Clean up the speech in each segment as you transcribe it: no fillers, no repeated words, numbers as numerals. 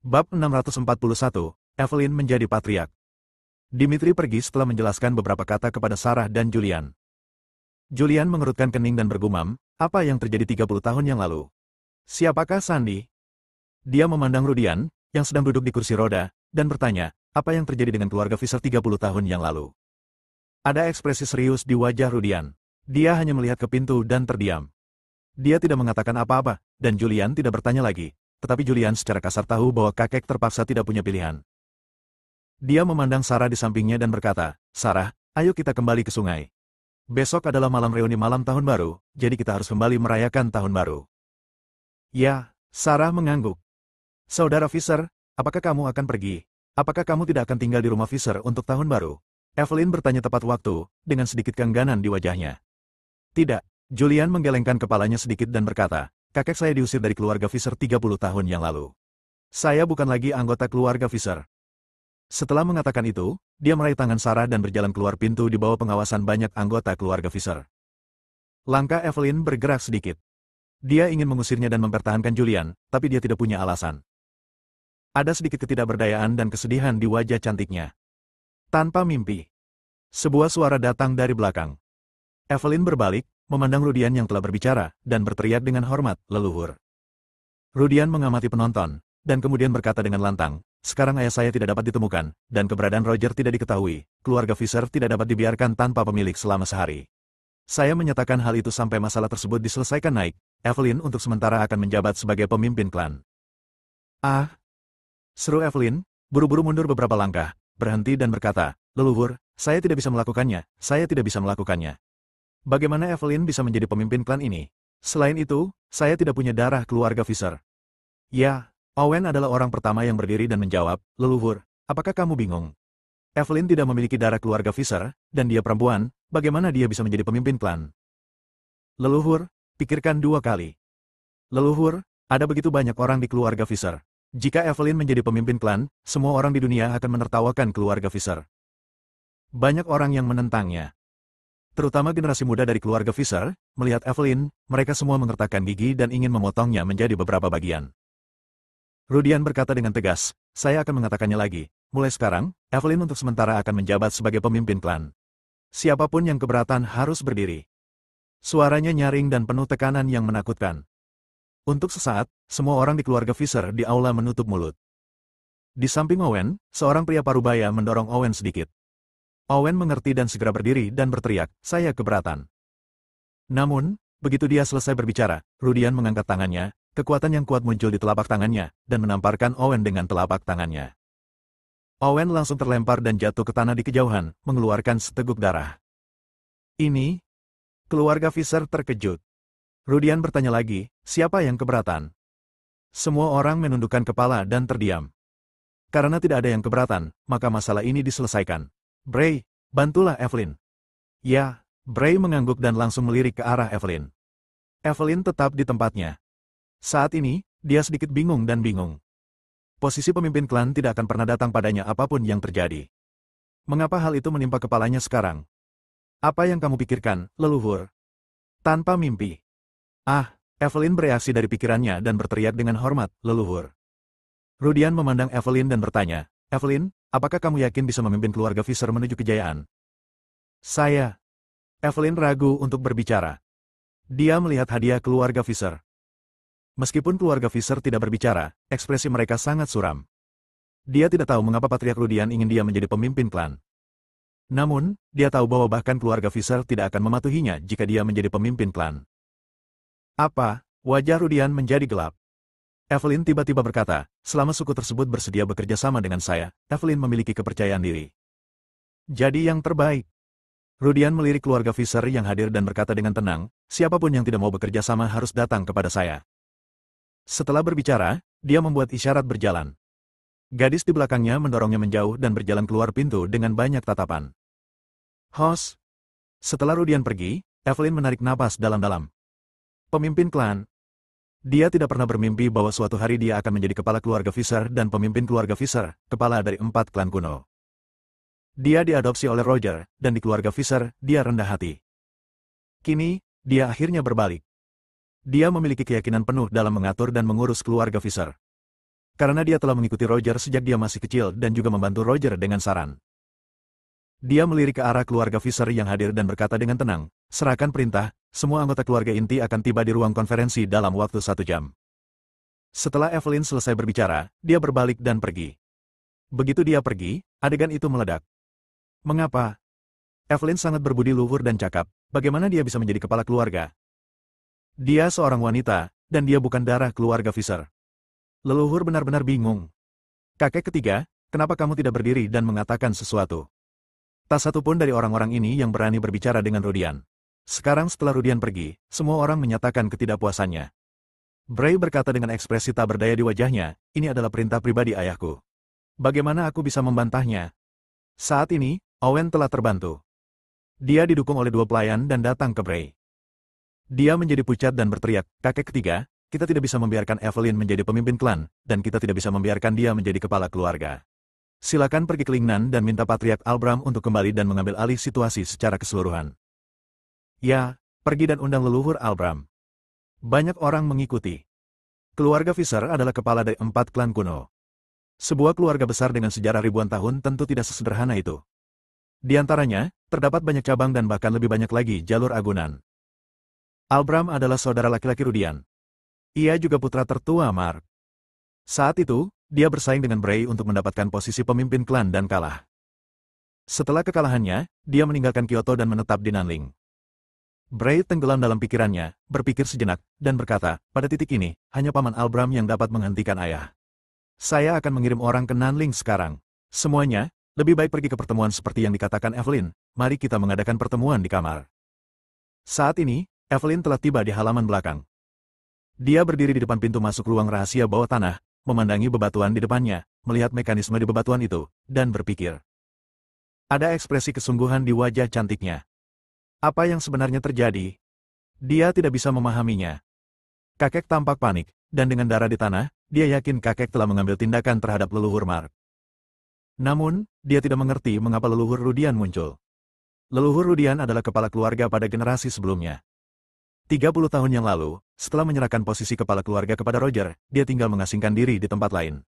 Bab 641, Evelyn menjadi patriark. Dimitri pergi setelah menjelaskan beberapa kata kepada Sarah dan Julian. Julian mengerutkan kening dan bergumam, apa yang terjadi 30 tahun yang lalu? Siapakah Sandy? Dia memandang Rudian, yang sedang duduk di kursi roda, dan bertanya, apa yang terjadi dengan keluarga Fisher 30 tahun yang lalu? Ada ekspresi serius di wajah Rudian. Dia hanya melihat ke pintu dan terdiam. Dia tidak mengatakan apa-apa, dan Julian tidak bertanya lagi. Tetapi Julian secara kasar tahu bahwa kakek terpaksa tidak punya pilihan. Dia memandang Sarah di sampingnya dan berkata, Sarah, ayo kita kembali ke sungai. Besok adalah malam reuni malam tahun baru, jadi kita harus kembali merayakan tahun baru. Ya, Sarah mengangguk. Saudara Fisher, apakah kamu akan pergi? Apakah kamu tidak akan tinggal di rumah Fisher untuk tahun baru? Evelyn bertanya tepat waktu, dengan sedikit keengganan di wajahnya. Tidak, Julian menggelengkan kepalanya sedikit dan berkata, kakek saya diusir dari keluarga Fisher 30 tahun yang lalu. Saya bukan lagi anggota keluarga Fisher. Setelah mengatakan itu, dia meraih tangan Sarah dan berjalan keluar pintu di bawah pengawasan banyak anggota keluarga Fisher. Langkah Evelyn bergerak sedikit. Dia ingin mengusirnya dan mempertahankan Julian, tapi dia tidak punya alasan. Ada sedikit ketidakberdayaan dan kesedihan di wajah cantiknya. Tanpa mimpi, sebuah suara datang dari belakang. Evelyn berbalik, memandang Rudian yang telah berbicara, dan berteriak dengan hormat, leluhur. Rudian mengamati penonton, dan kemudian berkata dengan lantang, sekarang ayah saya tidak dapat ditemukan, dan keberadaan Roger tidak diketahui, keluarga Fisher tidak dapat dibiarkan tanpa pemilik selama sehari. Saya menyatakan hal itu sampai masalah tersebut diselesaikan naik, Evelyn untuk sementara akan menjabat sebagai pemimpin klan. Ah! Seru Evelyn, buru-buru mundur beberapa langkah, berhenti dan berkata, leluhur, saya tidak bisa melakukannya, saya tidak bisa melakukannya. Bagaimana Evelyn bisa menjadi pemimpin klan ini? Selain itu, saya tidak punya darah keluarga Fisher. Ya, Owen adalah orang pertama yang berdiri dan menjawab, leluhur, apakah kamu bingung? Evelyn tidak memiliki darah keluarga Fisher, dan dia perempuan, bagaimana dia bisa menjadi pemimpin klan? Leluhur, pikirkan dua kali. Leluhur, ada begitu banyak orang di keluarga Fisher. Jika Evelyn menjadi pemimpin klan, semua orang di dunia akan menertawakan keluarga Fisher. Banyak orang yang menentangnya. Terutama generasi muda dari keluarga Fisher, melihat Evelyn, mereka semua mengertakkan gigi dan ingin memotongnya menjadi beberapa bagian. Rudian berkata dengan tegas, saya akan mengatakannya lagi, mulai sekarang, Evelyn untuk sementara akan menjabat sebagai pemimpin klan. Siapapun yang keberatan harus berdiri. Suaranya nyaring dan penuh tekanan yang menakutkan. Untuk sesaat, semua orang di keluarga Fisher di aula menutup mulut. Di samping Owen, seorang pria parubaya mendorong Owen sedikit. Owen mengerti dan segera berdiri dan berteriak, saya keberatan. Namun, begitu dia selesai berbicara, Rudian mengangkat tangannya, kekuatan yang kuat muncul di telapak tangannya, dan menamparkan Owen dengan telapak tangannya. Owen langsung terlempar dan jatuh ke tanah di kejauhan, mengeluarkan seteguk darah. Ini, keluarga Fisher terkejut. Rudian bertanya lagi, siapa yang keberatan? Semua orang menundukkan kepala dan terdiam. Karena tidak ada yang keberatan, maka masalah ini diselesaikan. Bray, bantulah Evelyn. Ya, Bray mengangguk dan langsung melirik ke arah Evelyn. Evelyn tetap di tempatnya. Saat ini, dia sedikit bingung dan bingung. Posisi pemimpin klan tidak akan pernah datang padanya apapun yang terjadi. Mengapa hal itu menimpa kepalanya sekarang? Apa yang kamu pikirkan, leluhur? Tanpa mimpi. Ah, Evelyn bereaksi dari pikirannya dan berteriak dengan hormat, leluhur. Rudian memandang Evelyn dan bertanya, Evelyn, apakah kamu yakin bisa memimpin keluarga Fisher menuju kejayaan? Saya. Evelyn ragu untuk berbicara. Dia melihat hadiah keluarga Fisher. Meskipun keluarga Fisher tidak berbicara, ekspresi mereka sangat suram. Dia tidak tahu mengapa Patriark Rudian ingin dia menjadi pemimpin klan. Namun, dia tahu bahwa bahkan keluarga Fisher tidak akan mematuhinya jika dia menjadi pemimpin klan. Apa? Wajah Rudian menjadi gelap. Evelyn tiba-tiba berkata, selama suku tersebut bersedia bekerja sama dengan saya, Evelyn memiliki kepercayaan diri. Jadi yang terbaik. Rudian melirik keluarga Fisher yang hadir dan berkata dengan tenang, siapapun yang tidak mau bekerja sama harus datang kepada saya. Setelah berbicara, dia membuat isyarat berjalan. Gadis di belakangnya mendorongnya menjauh dan berjalan keluar pintu dengan banyak tatapan. Hos. Setelah Rudian pergi, Evelyn menarik napas dalam-dalam. Pemimpin klan. Dia tidak pernah bermimpi bahwa suatu hari dia akan menjadi kepala keluarga Fisher dan pemimpin keluarga Fisher, kepala dari 4 klan kuno. Dia diadopsi oleh Roger, dan di keluarga Fisher, dia rendah hati. Kini, dia akhirnya berbalik. Dia memiliki keyakinan penuh dalam mengatur dan mengurus keluarga Fisher. Karena dia telah mengikuti Roger sejak dia masih kecil dan juga membantu Roger dengan saran. Dia melirik ke arah keluarga Fisher yang hadir dan berkata dengan tenang, "Serahkan perintah, semua anggota keluarga inti akan tiba di ruang konferensi dalam waktu 1 jam." Setelah Evelyn selesai berbicara, dia berbalik dan pergi. Begitu dia pergi, adegan itu meledak. Mengapa? Evelyn sangat berbudi luhur dan cakap, bagaimana dia bisa menjadi kepala keluarga? Dia seorang wanita, dan dia bukan darah keluarga Fisher. Leluhur benar-benar bingung. Kakek ketiga, kenapa kamu tidak berdiri dan mengatakan sesuatu? Tak satu pun dari orang-orang ini yang berani berbicara dengan Rudian. Sekarang setelah Rudian pergi, semua orang menyatakan ketidakpuasannya. Bray berkata dengan ekspresi tak berdaya di wajahnya, ini adalah perintah pribadi ayahku. Bagaimana aku bisa membantahnya? Saat ini, Owen telah terbantu. Dia didukung oleh 2 pelayan dan datang ke Bray. Dia menjadi pucat dan berteriak, kakek ketiga, kita tidak bisa membiarkan Evelyn menjadi pemimpin klan, dan kita tidak bisa membiarkan dia menjadi kepala keluarga. Silakan pergi ke Lingnan dan minta Patriark Albram untuk kembali dan mengambil alih situasi secara keseluruhan. Ya, pergi dan undang leluhur Albram. Banyak orang mengikuti. Keluarga Fisher adalah kepala dari 4 klan kuno. Sebuah keluarga besar dengan sejarah ribuan tahun tentu tidak sesederhana itu. Di antaranya, terdapat banyak cabang dan bahkan lebih banyak lagi jalur agunan. Albram adalah saudara laki-laki Rudian. Ia juga putra tertua Mark. Saat itu, dia bersaing dengan Bray untuk mendapatkan posisi pemimpin klan dan kalah. Setelah kekalahannya, dia meninggalkan Kyoto dan menetap di Nanling. Bray tenggelam dalam pikirannya, berpikir sejenak, dan berkata, pada titik ini, hanya Paman Albram yang dapat menghentikan ayah. Saya akan mengirim orang ke Nanling sekarang. Semuanya, lebih baik pergi ke pertemuan seperti yang dikatakan Evelyn, mari kita mengadakan pertemuan di kamar. Saat ini, Evelyn telah tiba di halaman belakang. Dia berdiri di depan pintu masuk ruang rahasia bawah tanah, memandangi bebatuan di depannya, melihat mekanisme di bebatuan itu, dan berpikir. Ada ekspresi kesungguhan di wajah cantiknya. Apa yang sebenarnya terjadi? Dia tidak bisa memahaminya. Kakek tampak panik, dan dengan darah di tanah, dia yakin kakek telah mengambil tindakan terhadap leluhur Mark. Namun, dia tidak mengerti mengapa leluhur Rudian muncul. Leluhur Rudian adalah kepala keluarga pada generasi sebelumnya. 30 tahun yang lalu, setelah menyerahkan posisi kepala keluarga kepada Roger, dia tinggal mengasingkan diri di tempat lain.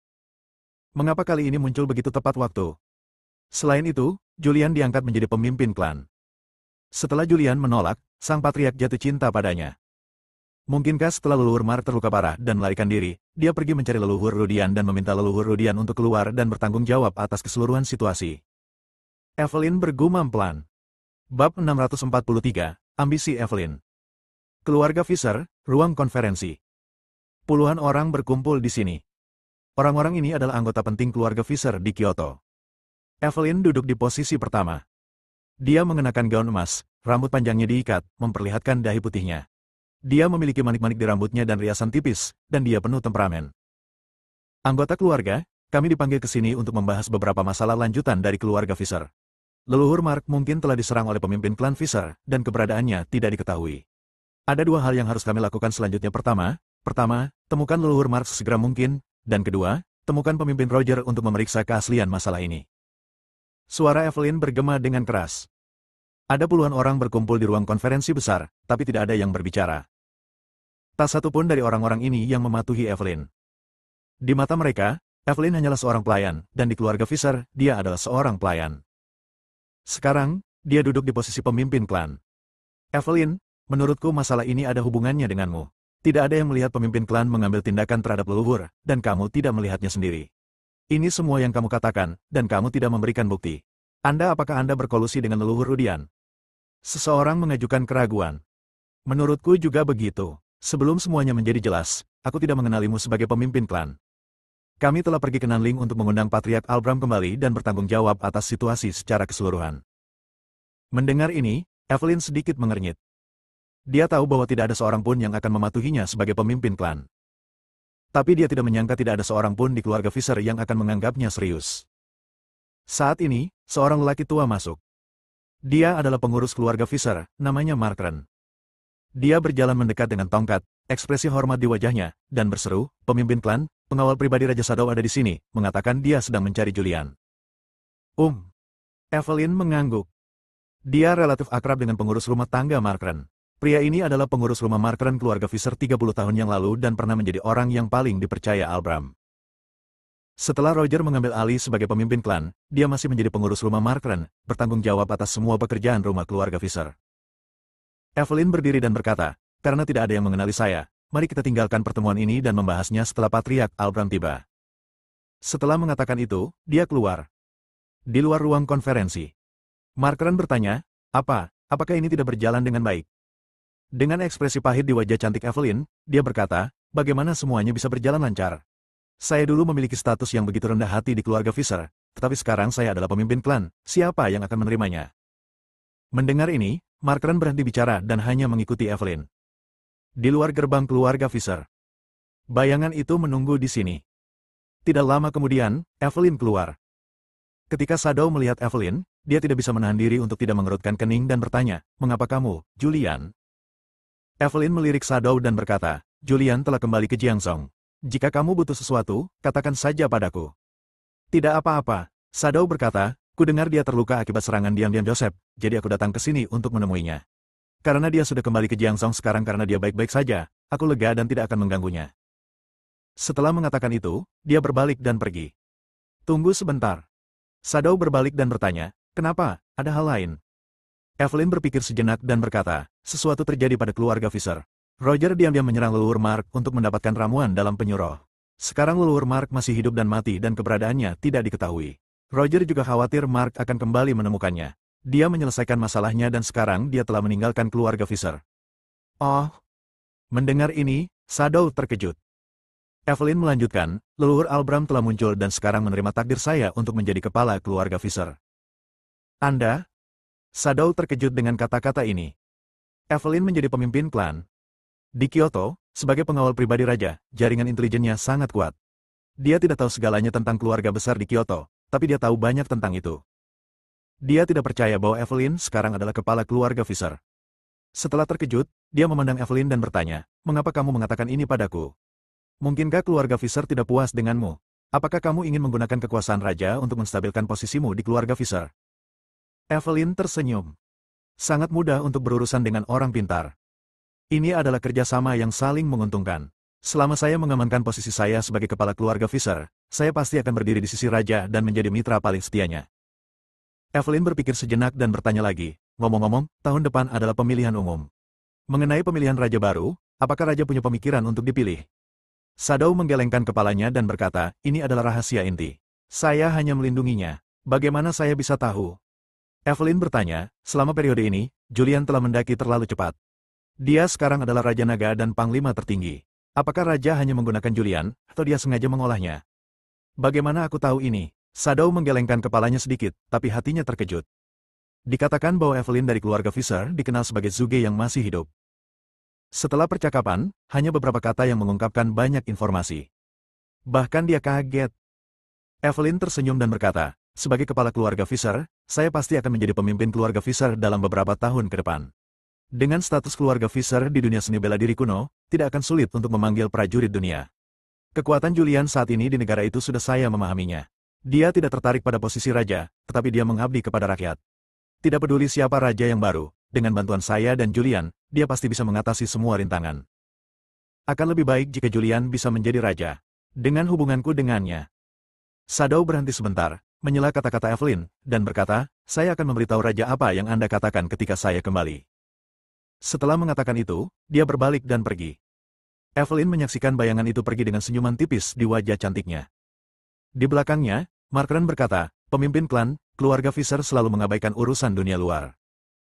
Mengapa kali ini muncul begitu tepat waktu? Selain itu, Julian diangkat menjadi pemimpin klan. Setelah Julian menolak, sang patriark jatuh cinta padanya. Mungkinkah setelah leluhur Mark terluka parah dan melarikan diri, dia pergi mencari leluhur Rudian dan meminta leluhur Rudian untuk keluar dan bertanggung jawab atas keseluruhan situasi? Evelyn bergumam pelan. Bab 643, Ambisi Evelyn. Keluarga Fisher, ruang konferensi. Puluhan orang berkumpul di sini. Orang-orang ini adalah anggota penting keluarga Fisher di Kyoto. Evelyn duduk di posisi pertama. Dia mengenakan gaun emas, rambut panjangnya diikat, memperlihatkan dahi putihnya. Dia memiliki manik-manik di rambutnya dan riasan tipis, dan dia penuh temperamen. Anggota keluarga, kami dipanggil ke sini untuk membahas beberapa masalah lanjutan dari keluarga Fisher. Leluhur Mark mungkin telah diserang oleh pemimpin klan Fisher, dan keberadaannya tidak diketahui. Ada 2 hal yang harus kami lakukan selanjutnya. Pertama, temukan leluhur Mark segera mungkin, dan kedua, temukan pemimpin Roger untuk memeriksa keaslian masalah ini. Suara Evelyn bergema dengan keras. Ada puluhan orang berkumpul di ruang konferensi besar, tapi tidak ada yang berbicara. Tak satu pun dari orang-orang ini yang mematuhi Evelyn. Di mata mereka, Evelyn hanyalah seorang pelayan, dan di keluarga Fisher, dia adalah seorang pelayan. Sekarang, dia duduk di posisi pemimpin klan. Evelyn, menurutku masalah ini ada hubungannya denganmu. Tidak ada yang melihat pemimpin klan mengambil tindakan terhadap leluhur, dan kamu tidak melihatnya sendiri. Ini semua yang kamu katakan, dan kamu tidak memberikan bukti. Apakah Anda berkolusi dengan leluhur Rudian? Seseorang mengajukan keraguan. Menurutku juga begitu. Sebelum semuanya menjadi jelas, aku tidak mengenalimu sebagai pemimpin klan. Kami telah pergi ke Nanling untuk mengundang Patriark Albram kembali dan bertanggung jawab atas situasi secara keseluruhan. Mendengar ini, Evelyn sedikit mengernyit. Dia tahu bahwa tidak ada seorang pun yang akan mematuhinya sebagai pemimpin klan. Tapi dia tidak menyangka tidak ada seorang pun di keluarga Fisher yang akan menganggapnya serius. Saat ini, seorang lelaki tua masuk. Dia adalah pengurus keluarga Fisher, namanya Mark Wren. Dia berjalan mendekat dengan tongkat, ekspresi hormat di wajahnya, dan berseru, pemimpin klan, pengawal pribadi Raja Shadow ada di sini, mengatakan dia sedang mencari Julian. Evelyn mengangguk. Dia relatif akrab dengan pengurus rumah tangga Mark Wren. Pria ini adalah pengurus rumah Mark Wren keluarga Fisher 30 tahun yang lalu dan pernah menjadi orang yang paling dipercaya Albram. Setelah Roger mengambil alih sebagai pemimpin klan, dia masih menjadi pengurus rumah Markren, bertanggung jawab atas semua pekerjaan rumah keluarga Visser. Evelyn berdiri dan berkata, karena tidak ada yang mengenali saya, mari kita tinggalkan pertemuan ini dan membahasnya setelah Patriark Albram tiba. Setelah mengatakan itu, dia keluar. Di luar ruang konferensi, Markren bertanya, apakah ini tidak berjalan dengan baik? Dengan ekspresi pahit di wajah cantik Evelyn, dia berkata, bagaimana semuanya bisa berjalan lancar? Saya dulu memiliki status yang begitu rendah hati di keluarga Visser, tetapi sekarang saya adalah pemimpin klan, siapa yang akan menerimanya? Mendengar ini, Markren berhenti bicara dan hanya mengikuti Evelyn. Di luar gerbang keluarga Visser, bayangan itu menunggu di sini. Tidak lama kemudian, Evelyn keluar. Ketika Shadow melihat Evelyn, dia tidak bisa menahan diri untuk tidak mengerutkan kening dan bertanya, mengapa kamu, Julian? Evelyn melirik Shadow dan berkata, Julian telah kembali ke Jiangzhong. Jika kamu butuh sesuatu, katakan saja padaku. Tidak apa-apa, Shadow berkata, ku dengar dia terluka akibat serangan diam-diam Joseph, jadi aku datang ke sini untuk menemuinya. Karena dia sudah kembali ke Jiangzhong sekarang karena dia baik-baik saja, aku lega dan tidak akan mengganggunya. Setelah mengatakan itu, dia berbalik dan pergi. Tunggu sebentar. Shadow berbalik dan bertanya, kenapa, ada hal lain? Evelyn berpikir sejenak dan berkata, sesuatu terjadi pada keluarga Visser. Roger diam-diam menyerang leluhur Mark untuk mendapatkan ramuan dalam penyuruh. Sekarang leluhur Mark masih hidup dan mati dan keberadaannya tidak diketahui. Roger juga khawatir Mark akan kembali menemukannya. Dia menyelesaikan masalahnya dan sekarang dia telah meninggalkan keluarga Visser. Oh. Mendengar ini, Shadow terkejut. Evelyn melanjutkan, leluhur Albram telah muncul dan sekarang menerima takdir saya untuk menjadi kepala keluarga Visser. Anda? Shadow terkejut dengan kata-kata ini. Evelyn menjadi pemimpin klan. Di Kyoto, sebagai pengawal pribadi raja, jaringan intelijennya sangat kuat. Dia tidak tahu segalanya tentang keluarga besar di Kyoto, tapi dia tahu banyak tentang itu. Dia tidak percaya bahwa Evelyn sekarang adalah kepala keluarga Visser. Setelah terkejut, dia memandang Evelyn dan bertanya, mengapa kamu mengatakan ini padaku? Mungkinkah keluarga Visser tidak puas denganmu? Apakah kamu ingin menggunakan kekuasaan raja untuk menstabilkan posisimu di keluarga Visser? Evelyn tersenyum. Sangat mudah untuk berurusan dengan orang pintar. Ini adalah kerjasama yang saling menguntungkan. Selama saya mengamankan posisi saya sebagai kepala keluarga Visser, saya pasti akan berdiri di sisi raja dan menjadi mitra paling setianya. Evelyn berpikir sejenak dan bertanya lagi, ngomong-ngomong, tahun depan adalah pemilihan umum. Mengenai pemilihan raja baru, apakah raja punya pemikiran untuk dipilih? Shadow menggelengkan kepalanya dan berkata, ini adalah rahasia inti. Saya hanya melindunginya. Bagaimana saya bisa tahu? Evelyn bertanya, selama periode ini, Julian telah mendaki terlalu cepat. Dia sekarang adalah Raja Naga dan Panglima tertinggi. Apakah Raja hanya menggunakan Julian, atau dia sengaja mengolahnya? Bagaimana aku tahu ini? Shadow menggelengkan kepalanya sedikit, tapi hatinya terkejut. Dikatakan bahwa Evelyn dari keluarga Visser dikenal sebagai Zuge yang masih hidup. Setelah percakapan, hanya beberapa kata yang mengungkapkan banyak informasi. Bahkan dia kaget. Evelyn tersenyum dan berkata, sebagai kepala keluarga Visser, saya pasti akan menjadi pemimpin keluarga Visser dalam beberapa tahun ke depan. Dengan status keluarga Visser di dunia seni bela diri kuno, tidak akan sulit untuk memanggil prajurit dunia. Kekuatan Julian saat ini di negara itu sudah saya memahaminya. Dia tidak tertarik pada posisi raja, tetapi dia mengabdi kepada rakyat. Tidak peduli siapa raja yang baru, dengan bantuan saya dan Julian, dia pasti bisa mengatasi semua rintangan. Akan lebih baik jika Julian bisa menjadi raja. Dengan hubunganku dengannya. Shadow berhenti sebentar, menyela kata-kata Evelyn, dan berkata, saya akan memberitahu raja apa yang Anda katakan ketika saya kembali. Setelah mengatakan itu, dia berbalik dan pergi. Evelyn menyaksikan bayangan itu pergi dengan senyuman tipis di wajah cantiknya. Di belakangnya, Markren berkata, pemimpin klan, keluarga Visser selalu mengabaikan urusan dunia luar.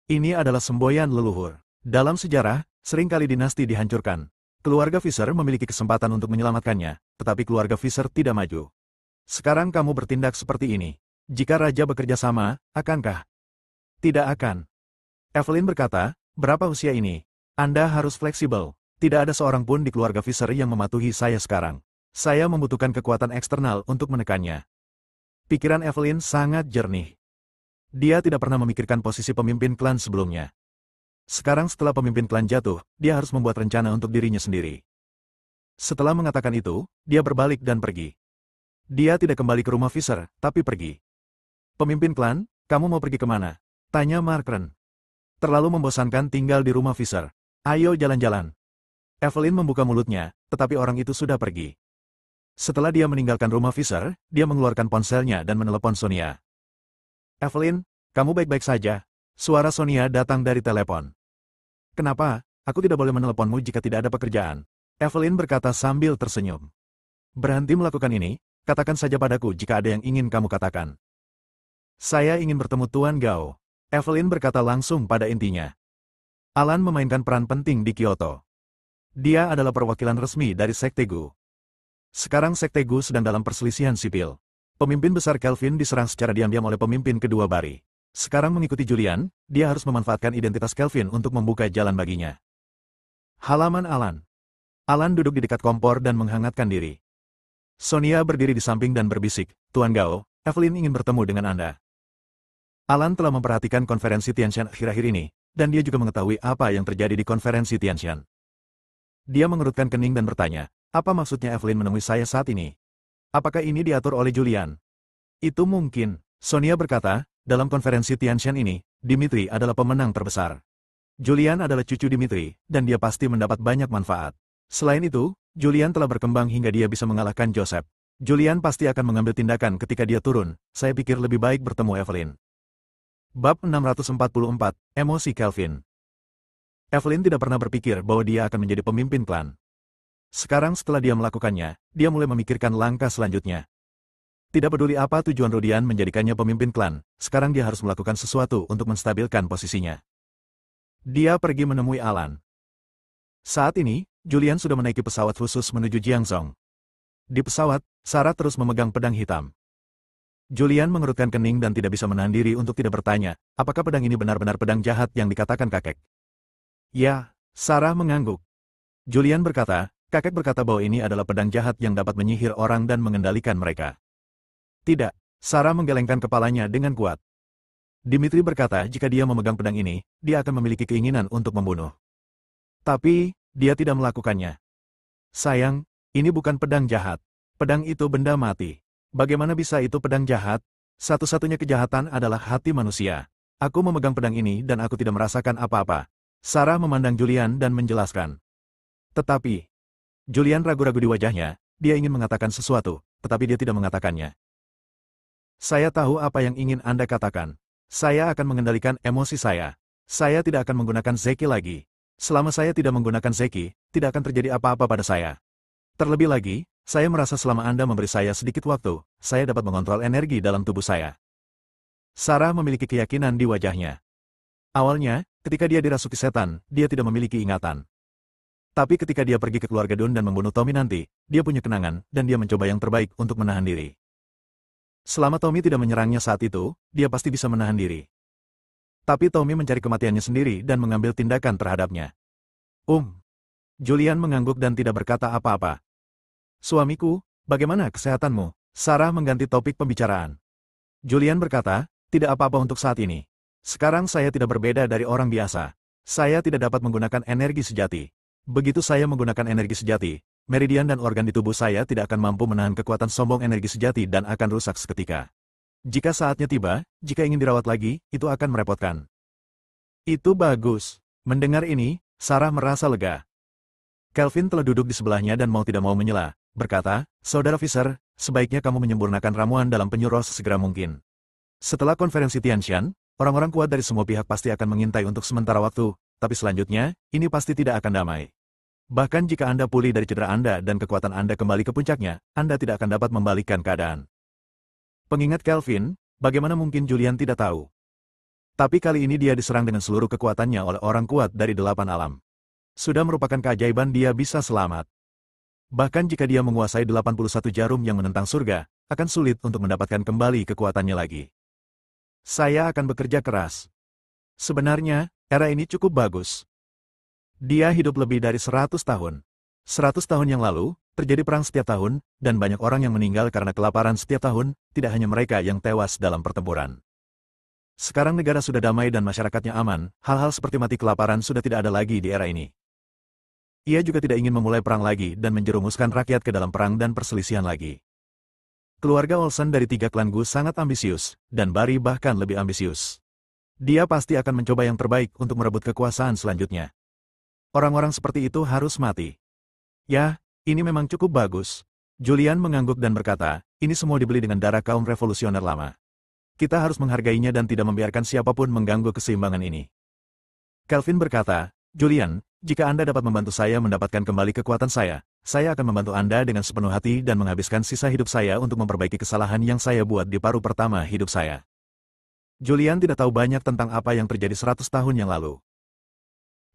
Ini adalah semboyan leluhur. Dalam sejarah, seringkali dinasti dihancurkan. Keluarga Visser memiliki kesempatan untuk menyelamatkannya, tetapi keluarga Visser tidak maju. Sekarang kamu bertindak seperti ini. Jika raja bekerja sama, akankah? Tidak akan. Evelyn berkata, berapa usia ini? Anda harus fleksibel. Tidak ada seorang pun di keluarga Visser yang mematuhi saya sekarang. Saya membutuhkan kekuatan eksternal untuk menekannya. Pikiran Evelyn sangat jernih. Dia tidak pernah memikirkan posisi pemimpin klan sebelumnya. Sekarang setelah pemimpin klan jatuh, dia harus membuat rencana untuk dirinya sendiri. Setelah mengatakan itu, dia berbalik dan pergi. Dia tidak kembali ke rumah Visser, tapi pergi. Pemimpin klan, kamu mau pergi kemana? Tanya Markren. Terlalu membosankan tinggal di rumah Visser. Ayo jalan-jalan. Evelyn membuka mulutnya, tetapi orang itu sudah pergi. Setelah dia meninggalkan rumah Fisher, dia mengeluarkan ponselnya dan menelepon Sonia. Evelyn, kamu baik-baik saja? Suara Sonia datang dari telepon. Kenapa? Aku tidak boleh meneleponmu jika tidak ada pekerjaan. Evelyn berkata sambil tersenyum. Berhenti melakukan ini, katakan saja padaku jika ada yang ingin kamu katakan. Saya ingin bertemu Tuan Gao. Evelyn berkata langsung pada intinya. Alan memainkan peran penting di Kyoto. Dia adalah perwakilan resmi dari Sekte Gu. Sekarang Sekte Gu sedang dalam perselisihan sipil. Pemimpin besar Kelvin diserang secara diam-diam oleh pemimpin kedua Bari. Sekarang mengikuti Julian, dia harus memanfaatkan identitas Kelvin untuk membuka jalan baginya. Halaman Alan. Alan duduk di dekat kompor dan menghangatkan diri. Sonia berdiri di samping dan berbisik, Tuan Gao, Evelyn ingin bertemu dengan Anda. Alan telah memperhatikan konferensi Tianshan akhir-akhir ini, dan dia juga mengetahui apa yang terjadi di konferensi Tianshan. Dia mengerutkan kening dan bertanya, apa maksudnya Evelyn menemui saya saat ini? Apakah ini diatur oleh Julian? Itu mungkin, Sonia berkata, dalam konferensi Tianshan ini, Dimitri adalah pemenang terbesar. Julian adalah cucu Dimitri, dan dia pasti mendapat banyak manfaat. Selain itu, Julian telah berkembang hingga dia bisa mengalahkan Joseph. Julian pasti akan mengambil tindakan ketika dia turun, saya pikir lebih baik bertemu Evelyn. Bab 644, Emosi Kelvin. Evelyn tidak pernah berpikir bahwa dia akan menjadi pemimpin klan. Sekarang setelah dia melakukannya, dia mulai memikirkan langkah selanjutnya. Tidak peduli apa tujuan Rodian menjadikannya pemimpin klan, sekarang dia harus melakukan sesuatu untuk menstabilkan posisinya. Dia pergi menemui Alan. Saat ini, Julian sudah menaiki pesawat khusus menuju Jiangzhou. Di pesawat, Sarah terus memegang pedang hitam. Julian mengerutkan kening dan tidak bisa menahan diri untuk tidak bertanya, apakah pedang ini benar-benar pedang jahat yang dikatakan kakek? Ya, Sarah mengangguk. Julian berkata, kakek berkata bahwa ini adalah pedang jahat yang dapat menyihir orang dan mengendalikan mereka. Tidak, Sarah menggelengkan kepalanya dengan kuat. Dimitri berkata jika dia memegang pedang ini, dia akan memiliki keinginan untuk membunuh. Tapi, dia tidak melakukannya. Sayang, ini bukan pedang jahat. Pedang itu benda mati. Bagaimana bisa itu pedang jahat? Satu-satunya kejahatan adalah hati manusia. Aku memegang pedang ini dan aku tidak merasakan apa-apa. Sarah memandang Julian dan menjelaskan. Tetapi, Julian ragu-ragu di wajahnya, dia ingin mengatakan sesuatu, tetapi dia tidak mengatakannya. Saya tahu apa yang ingin Anda katakan. Saya akan mengendalikan emosi saya. Saya tidak akan menggunakan Zeki lagi. Selama saya tidak menggunakan Zeki, tidak akan terjadi apa-apa pada saya. Terlebih lagi, saya merasa selama Anda memberi saya sedikit waktu, saya dapat mengontrol energi dalam tubuh saya. Sarah memiliki keyakinan di wajahnya. Awalnya, ketika dia dirasuki setan, dia tidak memiliki ingatan. Tapi ketika dia pergi ke keluarga Dun dan membunuh Tommy nanti, dia punya kenangan, dan dia mencoba yang terbaik untuk menahan diri. Selama Tommy tidak menyerangnya saat itu, dia pasti bisa menahan diri. Tapi Tommy mencari kematiannya sendiri dan mengambil tindakan terhadapnya. Julian mengangguk dan tidak berkata apa-apa. Suamiku, bagaimana kesehatanmu? Sarah mengganti topik pembicaraan. Julian berkata, tidak apa-apa untuk saat ini. Sekarang saya tidak berbeda dari orang biasa. Saya tidak dapat menggunakan energi sejati. Begitu saya menggunakan energi sejati, meridian dan organ di tubuh saya tidak akan mampu menahan kekuatan sombong energi sejati dan akan rusak seketika. Jika saatnya tiba, jika ingin dirawat lagi, itu akan merepotkan. Itu bagus. Mendengar ini, Sarah merasa lega. Kelvin telah duduk di sebelahnya dan mau tidak mau menyela, berkata, Saudara Fisher, sebaiknya kamu menyempurnakan ramuan dalam penyuh sesegera mungkin. Setelah konferensi Tianshan, orang-orang kuat dari semua pihak pasti akan mengintai untuk sementara waktu, tapi selanjutnya, ini pasti tidak akan damai. Bahkan jika Anda pulih dari cedera Anda dan kekuatan Anda kembali ke puncaknya, Anda tidak akan dapat membalikkan keadaan. Pengingat Kelvin, bagaimana mungkin Julian tidak tahu? Tapi kali ini dia diserang dengan seluruh kekuatannya oleh orang kuat dari 8 alam. Sudah merupakan keajaiban dia bisa selamat. Bahkan jika dia menguasai 81 jarum yang menentang surga, akan sulit untuk mendapatkan kembali kekuatannya lagi. Saya akan bekerja keras. Sebenarnya, era ini cukup bagus. Dia hidup lebih dari 100 tahun. 100 tahun yang lalu, terjadi perang setiap tahun, dan banyak orang yang meninggal karena kelaparan setiap tahun, tidak hanya mereka yang tewas dalam pertempuran. Sekarang negara sudah damai dan masyarakatnya aman, hal-hal seperti mati kelaparan sudah tidak ada lagi di era ini. Ia juga tidak ingin memulai perang lagi dan menjerumuskan rakyat ke dalam perang dan perselisihan lagi. Keluarga Olsen dari 3 klan Gu sangat ambisius, dan Bari bahkan lebih ambisius. Dia pasti akan mencoba yang terbaik untuk merebut kekuasaan selanjutnya. Orang-orang seperti itu harus mati. Ya, ini memang cukup bagus. Julian mengangguk dan berkata, ini semua dibeli dengan darah kaum revolusioner lama. Kita harus menghargainya dan tidak membiarkan siapapun mengganggu keseimbangan ini. Kelvin berkata, Julian, jika Anda dapat membantu saya mendapatkan kembali kekuatan saya akan membantu Anda dengan sepenuh hati dan menghabiskan sisa hidup saya untuk memperbaiki kesalahan yang saya buat di paruh pertama hidup saya. Julian tidak tahu banyak tentang apa yang terjadi 100 tahun yang lalu.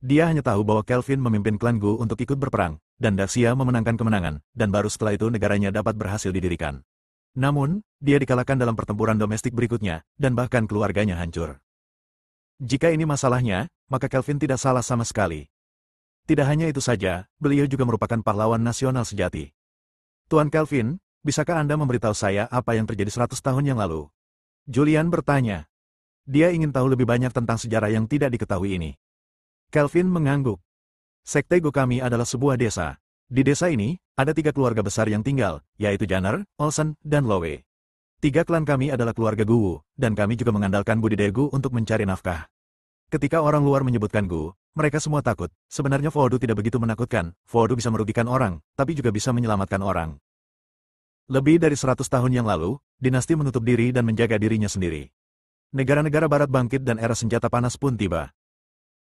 Dia hanya tahu bahwa Kelvin memimpin klan Gu untuk ikut berperang, dan Daxia memenangkan kemenangan, dan baru setelah itu negaranya dapat berhasil didirikan. Namun, dia dikalahkan dalam pertempuran domestik berikutnya, dan bahkan keluarganya hancur. Jika ini masalahnya, maka Kelvin tidak salah sama sekali. Tidak hanya itu saja, beliau juga merupakan pahlawan nasional sejati. Tuan Kelvin, bisakah Anda memberitahu saya apa yang terjadi 100 tahun yang lalu? Julian bertanya. Dia ingin tahu lebih banyak tentang sejarah yang tidak diketahui ini. Kelvin mengangguk. Sekte Gu kami adalah sebuah desa. Di desa ini, ada 3 keluarga besar yang tinggal, yaitu Janner, Olsen, dan Lowe. 3 klan kami adalah keluarga Gu, dan kami juga mengandalkan budidaya Gu untuk mencari nafkah. Ketika orang luar menyebutkan Gu, mereka semua takut. Sebenarnya Voodoo tidak begitu menakutkan. Voodoo bisa merugikan orang, tapi juga bisa menyelamatkan orang. Lebih dari 100 tahun yang lalu, dinasti menutup diri dan menjaga dirinya sendiri. Negara-negara barat bangkit dan era senjata panas pun tiba.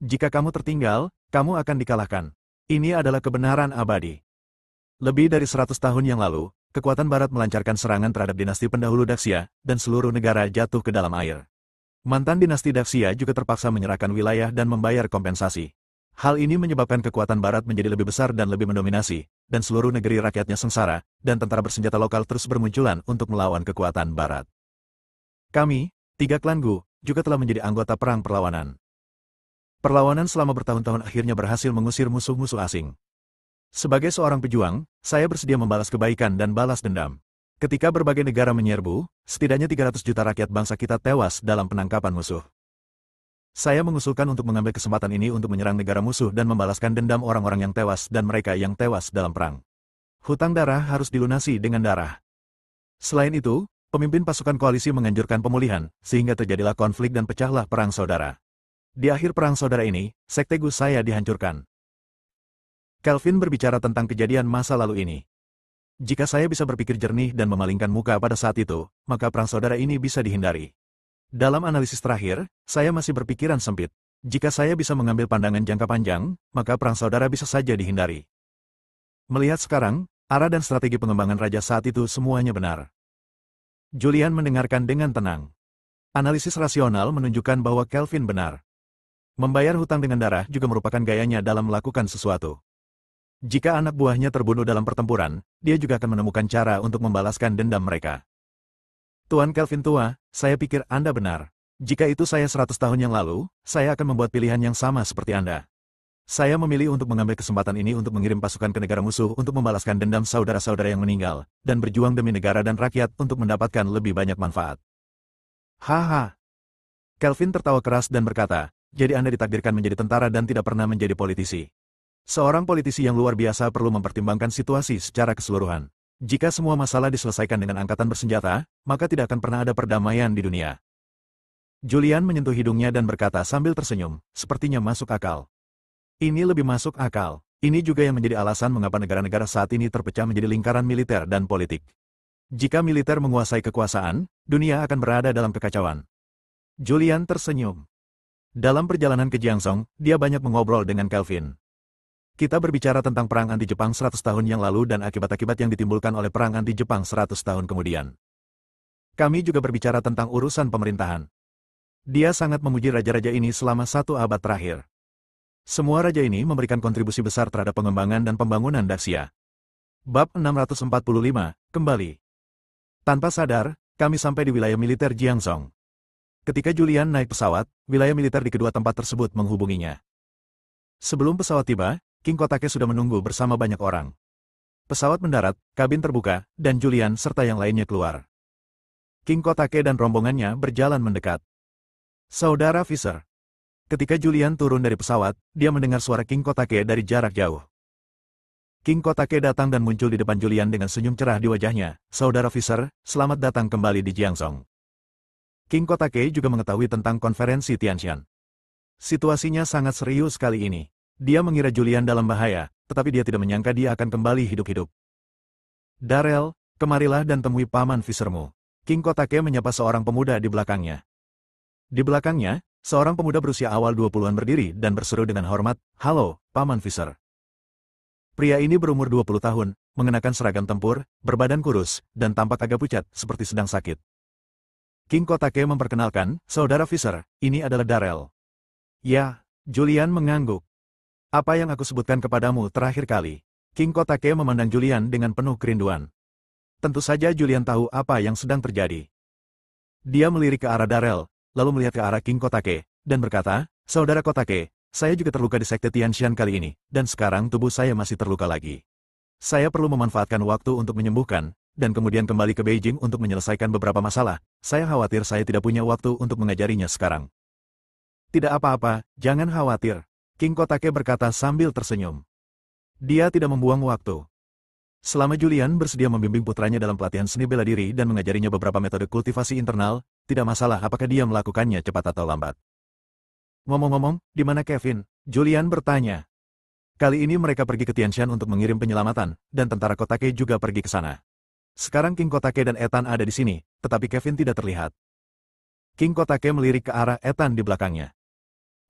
Jika kamu tertinggal, kamu akan dikalahkan. Ini adalah kebenaran abadi. Lebih dari 100 tahun yang lalu, kekuatan barat melancarkan serangan terhadap dinasti pendahulu Daxia, dan seluruh negara jatuh ke dalam air. Mantan dinasti Daxia juga terpaksa menyerahkan wilayah dan membayar kompensasi. Hal ini menyebabkan kekuatan barat menjadi lebih besar dan lebih mendominasi, dan seluruh negeri rakyatnya sengsara, dan tentara bersenjata lokal terus bermunculan untuk melawan kekuatan barat. Kami, 3 klan Gu, juga telah menjadi anggota perang perlawanan. Perlawanan selama bertahun-tahun akhirnya berhasil mengusir musuh-musuh asing. Sebagai seorang pejuang, saya bersedia membalas kebaikan dan balas dendam. Ketika berbagai negara menyerbu, setidaknya 300 juta rakyat bangsa kita tewas dalam penangkapan musuh. Saya mengusulkan untuk mengambil kesempatan ini untuk menyerang negara musuh dan membalaskan dendam orang-orang yang tewas dan mereka yang tewas dalam perang. Hutang darah harus dilunasi dengan darah. Selain itu, pemimpin pasukan koalisi menganjurkan pemulihan, sehingga terjadilah konflik dan pecahlah perang saudara. Di akhir perang saudara ini, sekte Gu saya dihancurkan. Kelvin berbicara tentang kejadian masa lalu ini. Jika saya bisa berpikir jernih dan memalingkan muka pada saat itu, maka perang saudara ini bisa dihindari. Dalam analisis terakhir, saya masih berpikiran sempit. Jika saya bisa mengambil pandangan jangka panjang, maka perang saudara bisa saja dihindari. Melihat sekarang, arah dan strategi pengembangan raja saat itu semuanya benar. Julian mendengarkan dengan tenang. Analisis rasional menunjukkan bahwa Kelvin benar. Membayar hutang dengan darah juga merupakan gayanya dalam melakukan sesuatu. Jika anak buahnya terbunuh dalam pertempuran, dia juga akan menemukan cara untuk membalaskan dendam mereka. Tuan Kelvin tua, saya pikir Anda benar. Jika itu saya 100 tahun yang lalu, saya akan membuat pilihan yang sama seperti Anda. Saya memilih untuk mengambil kesempatan ini untuk mengirim pasukan ke negara musuh untuk membalaskan dendam saudara-saudara yang meninggal, dan berjuang demi negara dan rakyat untuk mendapatkan lebih banyak manfaat. Haha. Kelvin tertawa keras dan berkata, jadi Anda ditakdirkan menjadi tentara dan tidak pernah menjadi politisi. Seorang politisi yang luar biasa perlu mempertimbangkan situasi secara keseluruhan. Jika semua masalah diselesaikan dengan angkatan bersenjata, maka tidak akan pernah ada perdamaian di dunia. Julian menyentuh hidungnya dan berkata sambil tersenyum, sepertinya masuk akal. Ini lebih masuk akal. Ini juga yang menjadi alasan mengapa negara-negara saat ini terpecah menjadi lingkaran militer dan politik. Jika militer menguasai kekuasaan, dunia akan berada dalam kekacauan. Julian tersenyum. Dalam perjalanan ke Jiangzhou, dia banyak mengobrol dengan Kelvin. Kita berbicara tentang perang anti-Jepang 100 tahun yang lalu dan akibat-akibat yang ditimbulkan oleh perang anti-Jepang 100 tahun kemudian. Kami juga berbicara tentang urusan pemerintahan. Dia sangat memuji raja-raja ini selama 1 abad terakhir. Semua raja ini memberikan kontribusi besar terhadap pengembangan dan pembangunan Daxia. Bab 645, kembali. Tanpa sadar, kami sampai di wilayah militer Jiangzhou. Ketika Julian naik pesawat, wilayah militer di kedua tempat tersebut menghubunginya. Sebelum pesawat tiba, King Kotake sudah menunggu bersama banyak orang. Pesawat mendarat, kabin terbuka, dan Julian serta yang lainnya keluar. King Kotake dan rombongannya berjalan mendekat. Saudara Fisher. Ketika Julian turun dari pesawat, dia mendengar suara King Kotake dari jarak jauh. King Kotake datang dan muncul di depan Julian dengan senyum cerah di wajahnya. Saudara Fisher, selamat datang kembali di Jiangzhou. King Kotake juga mengetahui tentang konferensi Tianshan. Situasinya sangat serius kali ini. Dia mengira Julian dalam bahaya, tetapi dia tidak menyangka dia akan kembali hidup-hidup. Darrell, kemarilah dan temui Paman Visermu. King Kotake menyapa seorang pemuda di belakangnya. Di belakangnya, seorang pemuda berusia awal 20-an berdiri dan berseru dengan hormat, "Halo, Paman Viser." Pria ini berumur 20 tahun, mengenakan seragam tempur, berbadan kurus, dan tampak agak pucat seperti sedang sakit. King Kotake memperkenalkan, "Saudara Viser, ini adalah Darrell." "Ya," Julian mengangguk. "Apa yang aku sebutkan kepadamu terakhir kali?" King Kotake memandang Julian dengan penuh kerinduan. Tentu saja Julian tahu apa yang sedang terjadi. Dia melirik ke arah Darrell, lalu melihat ke arah King Kotake, dan berkata, "Saudara Kotake, saya juga terluka di Sekte Tianshan kali ini, dan sekarang tubuh saya masih terluka lagi. Saya perlu memanfaatkan waktu untuk menyembuhkan, dan kemudian kembali ke Beijing untuk menyelesaikan beberapa masalah. Saya khawatir saya tidak punya waktu untuk mengajarinya sekarang." "Tidak apa-apa, jangan khawatir," King Kotake berkata sambil tersenyum. Dia tidak membuang waktu. Selama Julian bersedia membimbing putranya dalam pelatihan seni bela diri dan mengajarinya beberapa metode kultivasi internal, tidak masalah apakah dia melakukannya cepat atau lambat. "Ngomong-ngomong, di mana Kevin?" Julian bertanya. Kali ini mereka pergi ke Tianshan untuk mengirim penyelamatan, dan tentara Kotake juga pergi ke sana. Sekarang King Kotake dan Ethan ada di sini, tetapi Kevin tidak terlihat. King Kotake melirik ke arah Ethan di belakangnya.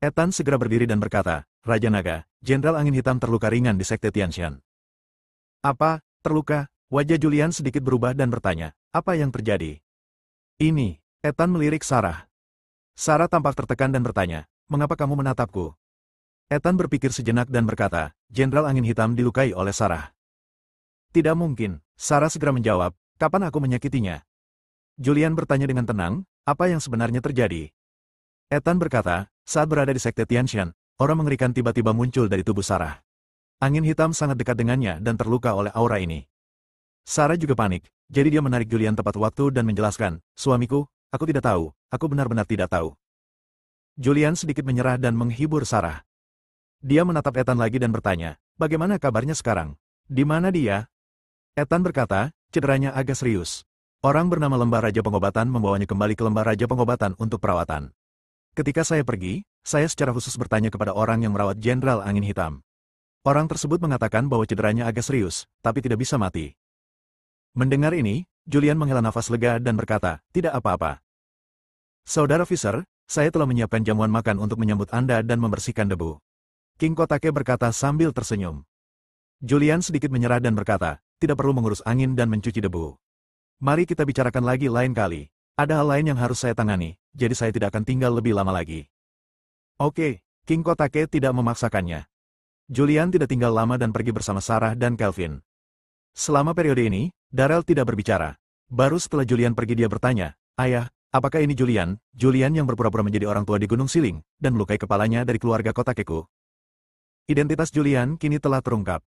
Ethan segera berdiri dan berkata, "Raja Naga, Jenderal Angin Hitam terluka ringan di Sekte Tianshan." "Apa? Terluka?" Wajah Julian sedikit berubah dan bertanya, "Apa yang terjadi?" "Ini." Ethan melirik Sarah. Sarah tampak tertekan dan bertanya, "Mengapa kamu menatapku?" Ethan berpikir sejenak dan berkata, "Jenderal Angin Hitam dilukai oleh Sarah." "Tidak mungkin." Sarah segera menjawab, "Kapan aku menyakitinya?" Julian bertanya dengan tenang, "Apa yang sebenarnya terjadi?" Ethan berkata, "Saat berada di Sekte Tianshan, orang mengerikan tiba-tiba muncul dari tubuh Sarah. Angin hitam sangat dekat dengannya dan terluka oleh aura ini." Sarah juga panik, jadi dia menarik Julian tepat waktu dan menjelaskan, "Suamiku, aku tidak tahu, aku benar-benar tidak tahu." Julian sedikit menyerah dan menghibur Sarah. Dia menatap Ethan lagi dan bertanya, "Bagaimana kabarnya sekarang? Di mana dia?" Ethan berkata, "Cederanya agak serius. Orang bernama Lembah Raja Pengobatan membawanya kembali ke Lembah Raja Pengobatan untuk perawatan. Ketika saya pergi, saya secara khusus bertanya kepada orang yang merawat Jenderal Angin Hitam. Orang tersebut mengatakan bahwa cederanya agak serius, tapi tidak bisa mati." Mendengar ini, Julian menghela nafas lega dan berkata, "Tidak apa-apa. Saudara Viser, saya telah menyiapkan jamuan makan untuk menyambut Anda dan membersihkan debu." King Kotake berkata sambil tersenyum. Julian sedikit menyerah dan berkata, "Tidak perlu mengurus angin dan mencuci debu. Mari kita bicarakan lagi lain kali. Ada hal lain yang harus saya tangani, jadi saya tidak akan tinggal lebih lama lagi." "Oke." King Kotake tidak memaksakannya. Julian tidak tinggal lama dan pergi bersama Sarah dan Kelvin. Selama periode ini, Darrell tidak berbicara. Baru setelah Julian pergi dia bertanya, "Ayah, apakah ini Julian?" Julian yang berpura-pura menjadi orang tua di Gunung Siling, dan melukai kepalanya dari keluarga Kotakeku. Identitas Julian kini telah terungkap.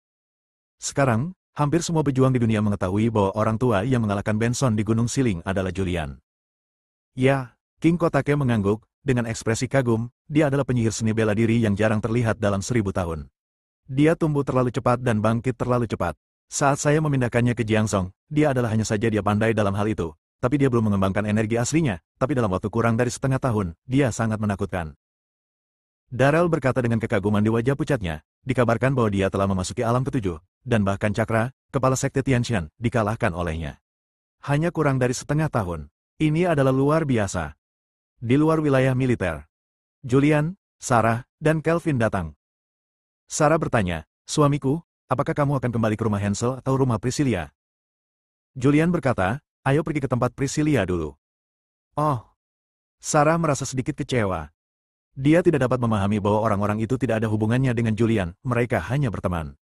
Sekarang, hampir semua pejuang di dunia mengetahui bahwa orang tua yang mengalahkan Benson di Gunung Siling adalah Julian. "Ya." King Kotake mengangguk, dengan ekspresi kagum, "Dia adalah penyihir seni bela diri yang jarang terlihat dalam 1000 tahun. Dia tumbuh terlalu cepat dan bangkit terlalu cepat. Saat saya memindahkannya ke Jiangsong, dia adalah hanya saja dia pandai dalam hal itu, tapi dia belum mengembangkan energi aslinya, tapi dalam waktu kurang dari setengah tahun, dia sangat menakutkan." Darrell berkata dengan kekaguman di wajah pucatnya, dikabarkan bahwa dia telah memasuki alam ketujuh, dan bahkan Cakra, kepala Sekte Tianshan, dikalahkan olehnya. Hanya kurang dari setengah tahun. Ini adalah luar biasa. Di luar wilayah militer, Julian, Sarah, dan Kelvin datang. Sarah bertanya, "Suamiku, apakah kamu akan kembali ke rumah Hansel atau rumah Priscilla?" Julian berkata, "Ayo pergi ke tempat Priscilla dulu." "Oh." Sarah merasa sedikit kecewa. Dia tidak dapat memahami bahwa orang-orang itu tidak ada hubungannya dengan Julian, mereka hanya berteman.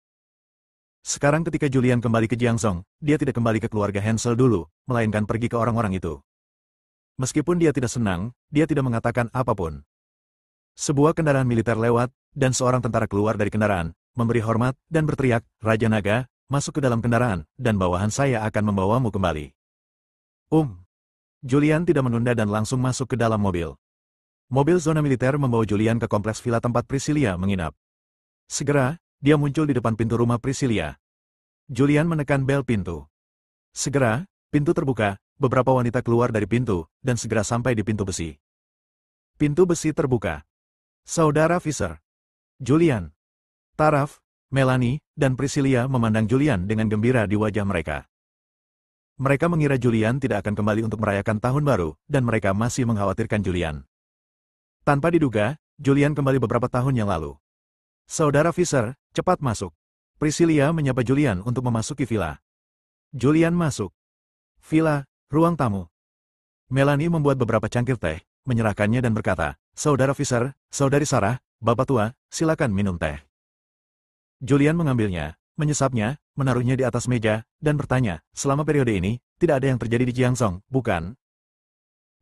Sekarang ketika Julian kembali ke Jiangsong, dia tidak kembali ke keluarga Hansel dulu, melainkan pergi ke orang-orang itu. Meskipun dia tidak senang, dia tidak mengatakan apapun. Sebuah kendaraan militer lewat, dan seorang tentara keluar dari kendaraan, memberi hormat, dan berteriak, "Raja Naga, masuk ke dalam kendaraan, dan bawahan saya akan membawamu kembali." Julian tidak menunda dan langsung masuk ke dalam mobil. Mobil zona militer membawa Julian ke kompleks villa tempat Priscilla menginap. Segera, dia muncul di depan pintu rumah Priscilla. Julian menekan bel pintu. Segera, pintu terbuka, beberapa wanita keluar dari pintu, dan segera sampai di pintu besi. Pintu besi terbuka. Saudara Viser, Julian, Taraf, Melanie, dan Priscilla memandang Julian dengan gembira di wajah mereka. Mereka mengira Julian tidak akan kembali untuk merayakan tahun baru, dan mereka masih mengkhawatirkan Julian. Tanpa diduga, Julian kembali beberapa tahun yang lalu. Saudara Fisher, cepat masuk. Priscilia menyapa Julian untuk memasuki villa. Julian masuk. Villa, ruang tamu. Melanie membuat beberapa cangkir teh, menyerahkannya dan berkata, Saudara Fisher, Saudari Sarah, Bapak tua, silakan minum teh. Julian mengambilnya, menyesapnya, menaruhnya di atas meja, dan bertanya, selama periode ini, tidak ada yang terjadi di Jiangsong, bukan?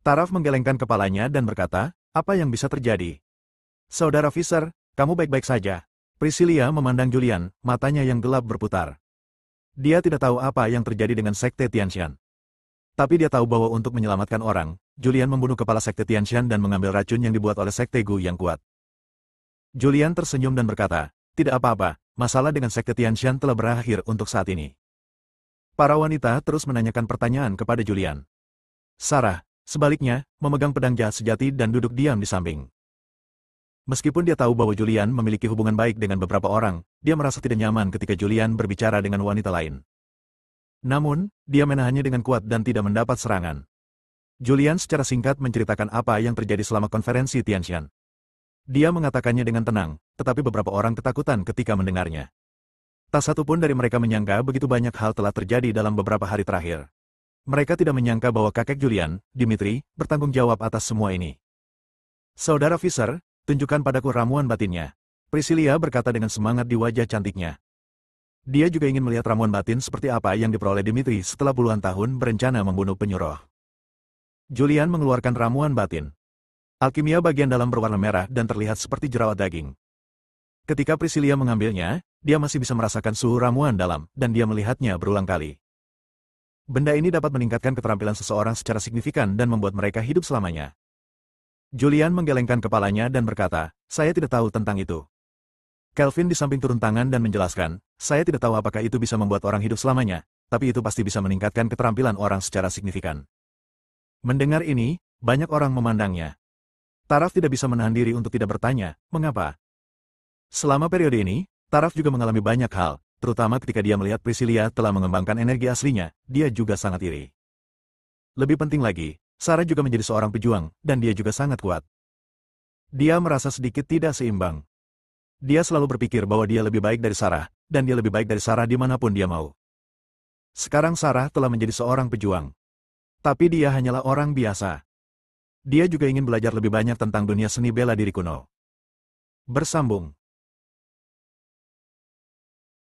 Taraf menggelengkan kepalanya dan berkata, apa yang bisa terjadi? Saudara Fisher, kamu baik-baik saja. Priscilia memandang Julian, matanya yang gelap berputar. Dia tidak tahu apa yang terjadi dengan Sekte Tianshan. Tapi dia tahu bahwa untuk menyelamatkan orang, Julian membunuh kepala Sekte Tianshan dan mengambil racun yang dibuat oleh Sekte Gu yang kuat. Julian tersenyum dan berkata, tidak apa-apa, masalah dengan Sekte Tianshan telah berakhir untuk saat ini. Para wanita terus menanyakan pertanyaan kepada Julian. Sarah, sebaliknya, memegang pedang jahat sejati dan duduk diam di samping. Meskipun dia tahu bahwa Julian memiliki hubungan baik dengan beberapa orang, dia merasa tidak nyaman ketika Julian berbicara dengan wanita lain. Namun, dia menahannya dengan kuat dan tidak mendapat serangan. Julian secara singkat menceritakan apa yang terjadi selama konferensi Tianshan. Dia mengatakannya dengan tenang, tetapi beberapa orang ketakutan ketika mendengarnya. Tak satu pun dari mereka menyangka begitu banyak hal telah terjadi dalam beberapa hari terakhir. Mereka tidak menyangka bahwa kakek Julian, Dimitri, bertanggung jawab atas semua ini. Saudara Fisher, tunjukkan padaku ramuan batinnya. Priscilia berkata dengan semangat di wajah cantiknya. Dia juga ingin melihat ramuan batin seperti apa yang diperoleh Dimitri setelah puluhan tahun berencana membunuh penyuruh. Julian mengeluarkan ramuan batin. Alkimia bagian dalam berwarna merah dan terlihat seperti jerawat daging. Ketika Priscilia mengambilnya, dia masih bisa merasakan suhu ramuan dalam, dan dia melihatnya berulang kali. Benda ini dapat meningkatkan keterampilan seseorang secara signifikan dan membuat mereka hidup selamanya. Julian menggelengkan kepalanya dan berkata, saya tidak tahu tentang itu. Kelvin di samping turun tangan dan menjelaskan, saya tidak tahu apakah itu bisa membuat orang hidup selamanya, tapi itu pasti bisa meningkatkan keterampilan orang secara signifikan. Mendengar ini, banyak orang memandangnya. Taraf tidak bisa menahan diri untuk tidak bertanya, mengapa? Selama periode ini, Taraf juga mengalami banyak hal, terutama ketika dia melihat Priscilia telah mengembangkan energi aslinya, dia juga sangat iri. Lebih penting lagi, Sarah juga menjadi seorang pejuang, dan dia juga sangat kuat. Dia merasa sedikit tidak seimbang. Dia selalu berpikir bahwa dia lebih baik dari Sarah, dan dia lebih baik dari Sarah dimanapun dia mau. Sekarang Sarah telah menjadi seorang pejuang. Tapi dia hanyalah orang biasa. Dia juga ingin belajar lebih banyak tentang dunia seni bela diri kuno. Bersambung.